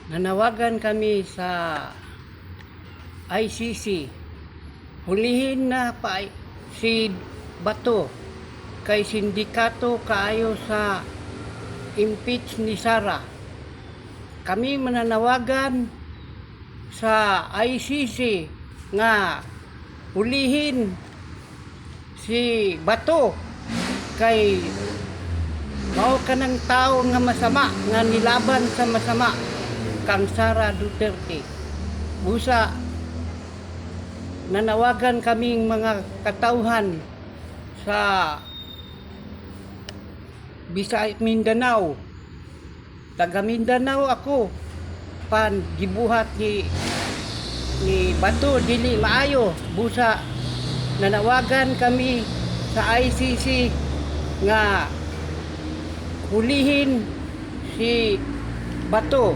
Nanawagan kami sa ICC. Hulihin na pa si Bato kay sindikato kaayo sa impeach ni Sara. Kami mananawagan sa ICC nga hulihin si Bato kay mao kanang tao nga masama nga nilaban sa masama kang Sara Duterte. Busa nanawagan kaming mga katauhan sa Bisaya Mindanao. Taga Mindanao ako. Pan gibuhat ni Bato dili maayo. Busa nanawagan kami sa ICC nga hulihin si Bato